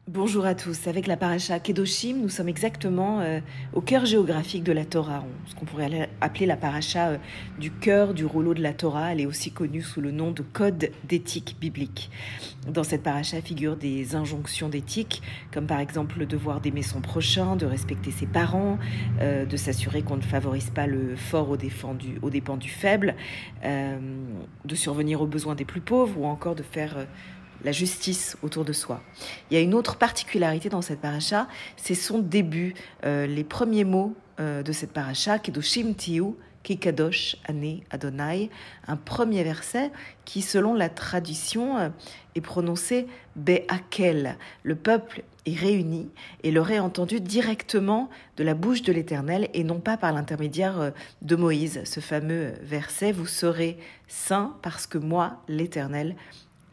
Bonjour à tous. Avec la paracha Kedoshim, nous sommes exactement au cœur géographique de la Torah, ce qu'on pourrait appeler la paracha du cœur du rouleau de la Torah. Elle est aussi connue sous le nom de code d'éthique biblique. Dans cette paracha figurent des injonctions d'éthique, comme par exemple le devoir d'aimer son prochain, de respecter ses parents, de s'assurer qu'on ne favorise pas le fort aux dépens du faible, de survenir aux besoins des plus pauvres ou encore de faire la justice autour de soi. Il y a une autre particularité dans cette paracha, c'est son début, les premiers mots de cette paracha, Kedoshim Tiyu, Ki Kadosh Ane Adonai, un premier verset qui, selon la tradition, est prononcé Be'akel. Le peuple est réuni et l'aurait entendu directement de la bouche de l'Éternel et non pas par l'intermédiaire de Moïse. Ce fameux verset, vous serez saints parce que moi, l'Éternel,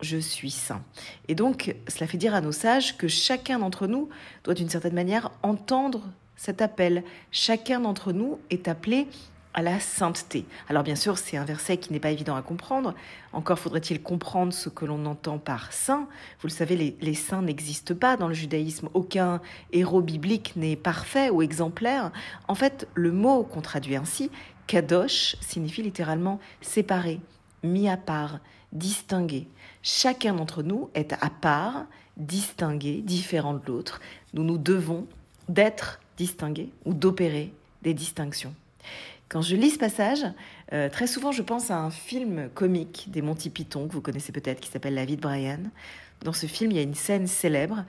je suis saint. Et donc, cela fait dire à nos sages que chacun d'entre nous doit d'une certaine manière entendre cet appel. Chacun d'entre nous est appelé à la sainteté. Alors bien sûr, c'est un verset qui n'est pas évident à comprendre. Encore faudrait-il comprendre ce que l'on entend par saint. Vous le savez, les saints n'existent pas dans le judaïsme. Aucun héros biblique n'est parfait ou exemplaire. En fait, le mot qu'on traduit ainsi, kadosh, signifie littéralement séparé, mis à part, distingué. Chacun d'entre nous est à part, distingué, différent de l'autre. Nous nous devons d'être distingués ou d'opérer des distinctions. Quand je lis ce passage, très souvent je pense à un film comique des Monty Python, que vous connaissez peut-être, qui s'appelle La vie de Brian. Dans ce film, il y a une scène célèbre.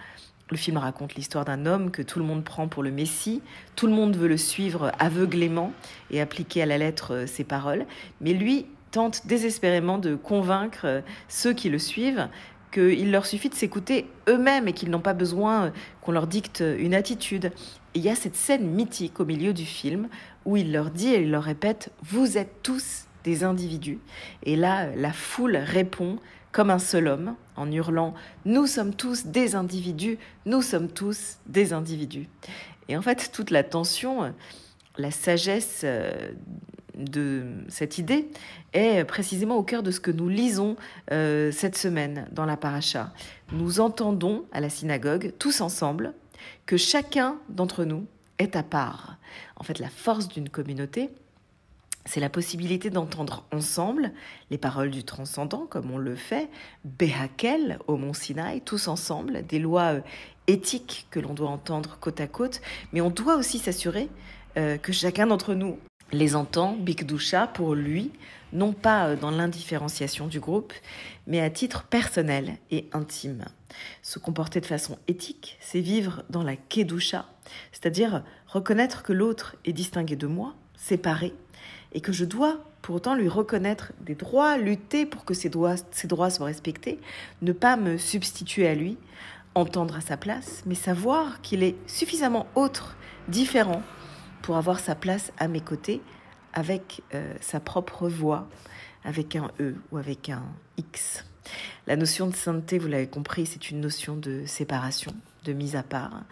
Le film raconte l'histoire d'un homme que tout le monde prend pour le Messie. Tout le monde veut le suivre aveuglément et appliquer à la lettre ses paroles. Mais lui tente désespérément de convaincre ceux qui le suivent qu'il leur suffit de s'écouter eux-mêmes et qu'ils n'ont pas besoin qu'on leur dicte une attitude. Et il y a cette scène mythique au milieu du film où il leur dit et il leur répète « Vous êtes tous des individus ». Et là, la foule répond comme un seul homme en hurlant « Nous sommes tous des individus, nous sommes tous des individus ». Et en fait, toute la tension, la sagesse de cette idée est précisément au cœur de ce que nous lisons cette semaine dans la paracha. Nous entendons à la synagogue, tous ensemble, que chacun d'entre nous est à part. En fait, la force d'une communauté, c'est la possibilité d'entendre ensemble les paroles du transcendant, comme on le fait, Behakel, au mont Sinaï, tous ensemble, des lois éthiques que l'on doit entendre côte à côte, mais on doit aussi s'assurer que chacun d'entre nous les entend, Bikdusha, pour lui, non pas dans l'indifférenciation du groupe, mais à titre personnel et intime. Se comporter de façon éthique, c'est vivre dans la Kedusha, c'est-à-dire reconnaître que l'autre est distingué de moi, séparé, et que je dois pour autant lui reconnaître des droits, lutter pour que ses droits soient respectés, ne pas me substituer à lui, entendre à sa place, mais savoir qu'il est suffisamment autre, différent, pour avoir sa place à mes côtés avec sa propre voix, avec un E ou avec un X. La notion de sainteté, vous l'avez compris, c'est une notion de séparation, de mise à part.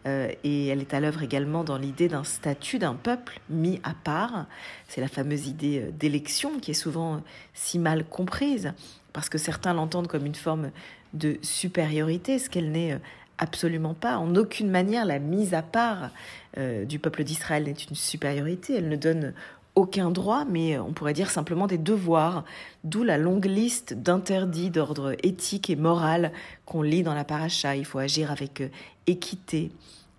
Et elle est à l'œuvre également dans l'idée d'un statut d'un peuple mis à part. C'est la fameuse idée d'élection qui est souvent si mal comprise, parce que certains l'entendent comme une forme de supériorité, ce qu'elle n'est absolument pas. En aucune manière, la mise à part du peuple d'Israël n'est une supériorité. Elle ne donne aucun droit, mais on pourrait dire simplement des devoirs, d'où la longue liste d'interdits d'ordre éthique et moral qu'on lit dans la paracha. Il faut agir avec équité,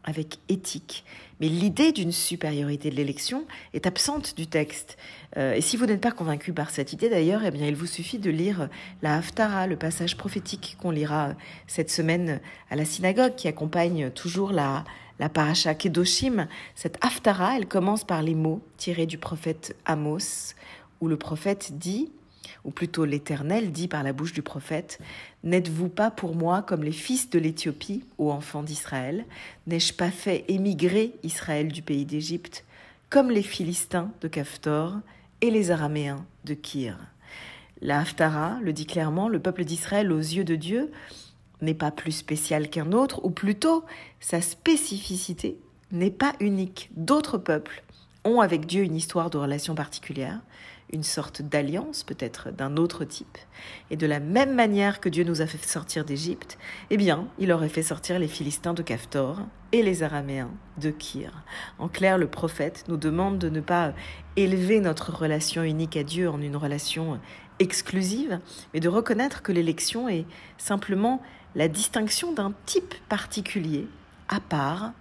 avec éthique. Mais l'idée d'une supériorité de l'élection est absente du texte. Et si vous n'êtes pas convaincu par cette idée d'ailleurs, eh bien, il vous suffit de lire la Haftara, le passage prophétique qu'on lira cette semaine à la synagogue, qui accompagne toujours la paracha Kedoshim. Cette Haftara, elle commence par les mots tirés du prophète Amos, où le prophète dit, ou plutôt l'Éternel dit par la bouche du prophète, « N'êtes-vous pas pour moi comme les fils de l'Éthiopie, ô enfants d'Israël? N'ai-je pas fait émigrer Israël du pays d'Égypte, comme les Philistins de Caphtor et les Araméens de Kir ?» La Haftara le dit clairement, le peuple d'Israël aux yeux de Dieu n'est pas plus spécial qu'un autre, ou plutôt sa spécificité n'est pas unique. D'autres peuples ont avec Dieu une histoire de relation particulière, une sorte d'alliance peut-être d'un autre type. Et de la même manière que Dieu nous a fait sortir d'Égypte, eh bien, il aurait fait sortir les Philistins de Caphtor et les Araméens de Kir. En clair, le prophète nous demande de ne pas élever notre relation unique à Dieu en une relation exclusive, mais de reconnaître que l'élection est simplement la distinction d'un type particulier, à part,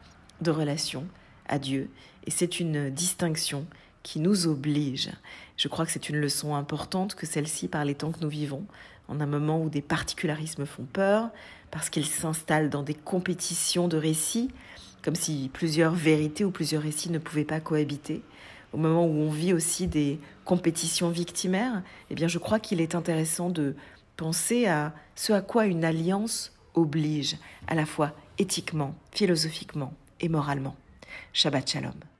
de relation à Dieu. Et c'est une distinction qui nous oblige. Je crois que c'est une leçon importante que celle-ci par les temps que nous vivons, en un moment où des particularismes font peur, parce qu'ils s'installent dans des compétitions de récits, comme si plusieurs vérités ou plusieurs récits ne pouvaient pas cohabiter. Au moment où on vit aussi des compétitions victimaires, eh bien je crois qu'il est intéressant de penser à ce à quoi une alliance oblige, à la fois éthiquement, philosophiquement et moralement. Shabbat Shalom.